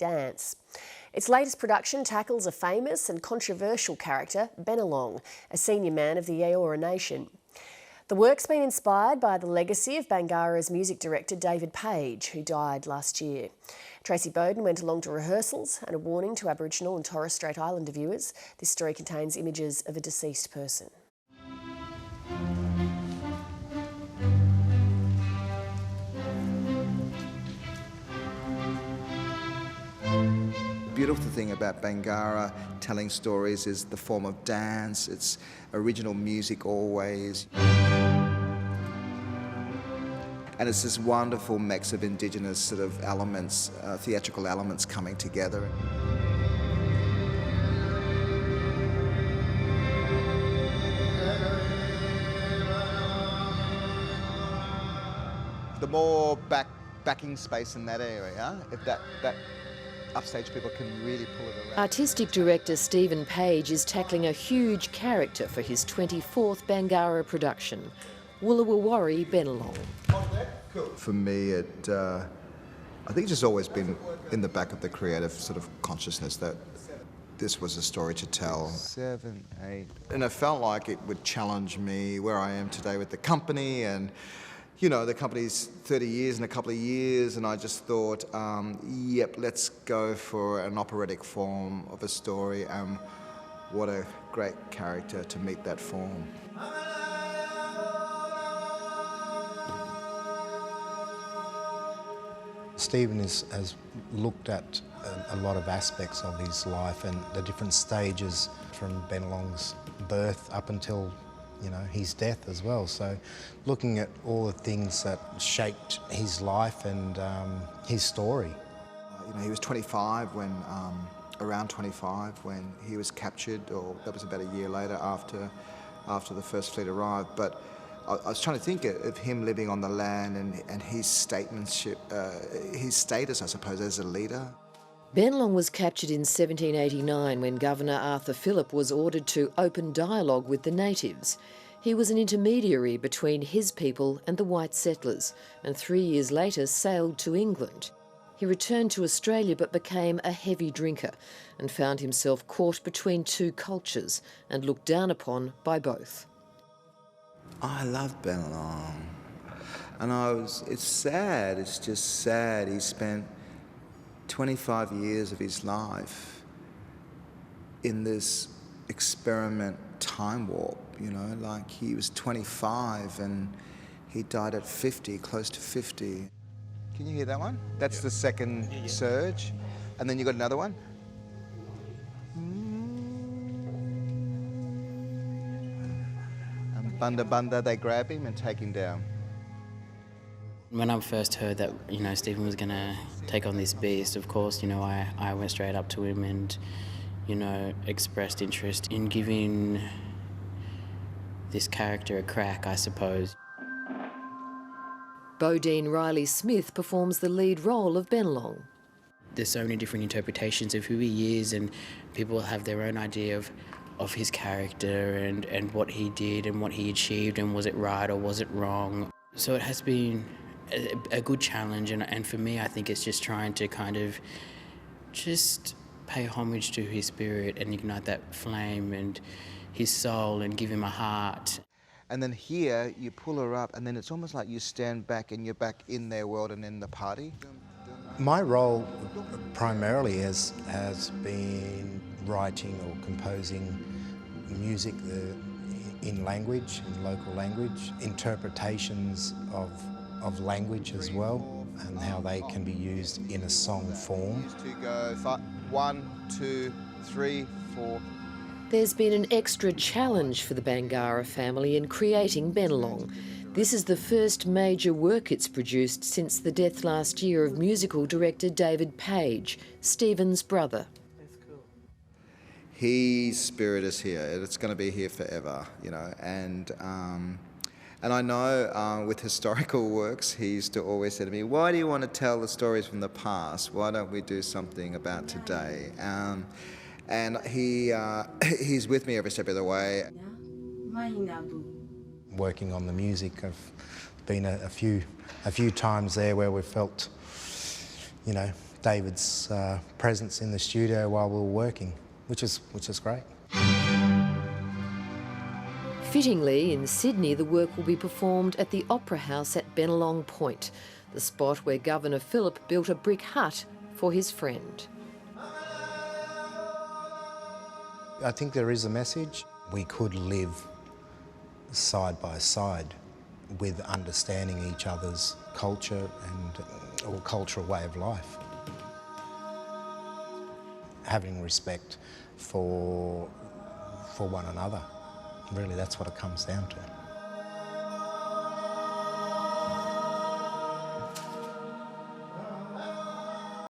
dance. Its latest production tackles a famous and controversial character, Bennelong, a senior man of the Eora Nation. The work's been inspired by the legacy of Bangarra's music director David Page, who died last year. Tracy Bowden went along to rehearsals, and a warning to Aboriginal and Torres Strait Islander viewers: this story contains images of a deceased person. The beautiful thing about Bangarra telling stories is the form of dance. It's original music always. And it's this wonderful mix of Indigenous sort of elements, theatrical elements coming together. The more backing space in that area, if that upstage people can really pull it around. Artistic director Stephen Page is tackling a huge character for his 24th Bangarra production, Woolawawari Bennelong. For me, I think it's just always been in the back of the creative sort of consciousness that this was a story to tell. 7, 8. And it felt like it would challenge me where I am today with the company, and you know, the company's 30 years in a couple of years, and I just thought, yep, let's go for an operatic form of a story, and what a great character to meet that form. Stephen has looked at a lot of aspects of his life and the different stages from Bennelong's birth up until, you know, his death as well. So looking at all the things that shaped his life and his story. You know, he was 25 when, around 25 when he was captured, or that was about a year later after the first fleet arrived. But I was trying to think of him living on the land and his statesmanship, his status, I suppose, as a leader. Bennelong was captured in 1789 when Governor Arthur Phillip was ordered to open dialogue with the natives. He was an intermediary between his people and the white settlers, and 3 years later sailed to England. He returned to Australia but became a heavy drinker and found himself caught between two cultures and looked down upon by both. I love Bennelong, and it's sad, it's just sad. He spent 25 years of his life in this experiment time warp, you know, like he was 25 and he died at 50, close to 50. Can you hear that one? That's the second surge. And then you got another one. And bunda, they grab him and take him down. When I first heard that, you know, Stephen was going to take on this beast, of course, you know, I went straight up to him and, you know, expressed interest in giving this character a crack, I suppose. Bodine Riley-Smith performs the lead role of Bennelong. There's so many different interpretations of who he is, and people have their own idea of his character and what he did and what he achieved, and was it right or was it wrong. So it has been a good challenge, and for me I think it's just trying to kind of just pay homage to his spirit and ignite that flame and his soul and give him a heart. And then here you pull her up, and then it's almost like you stand back and you're back in their world and in the party. My role primarily has been writing or composing music in language, in local language, interpretations of language as well, and how they can be used in a song form. To go 1, 2, 3, 4. There's been an extra challenge for the Bangarra family in creating Bennelong. This is the first major work it's produced since the death last year of musical director David Page, Stephen's brother. His spirit is here. It's going to be here forever, you know. And I know with historical works, he used to always say to me, "Why do you want to tell the stories from the past? Why don't we do something about today?" And he's with me every step of the way. Working on the music, I've been a few times there where we've felt, you know, David's presence in the studio while we were working, which is great. Fittingly, in Sydney, the work will be performed at the Opera House at Bennelong Point, the spot where Governor Phillip built a brick hut for his friend. I think there is a message. We could live side by side with understanding each other's culture or cultural way of life. Having respect for one another. Really, that's what it comes down to.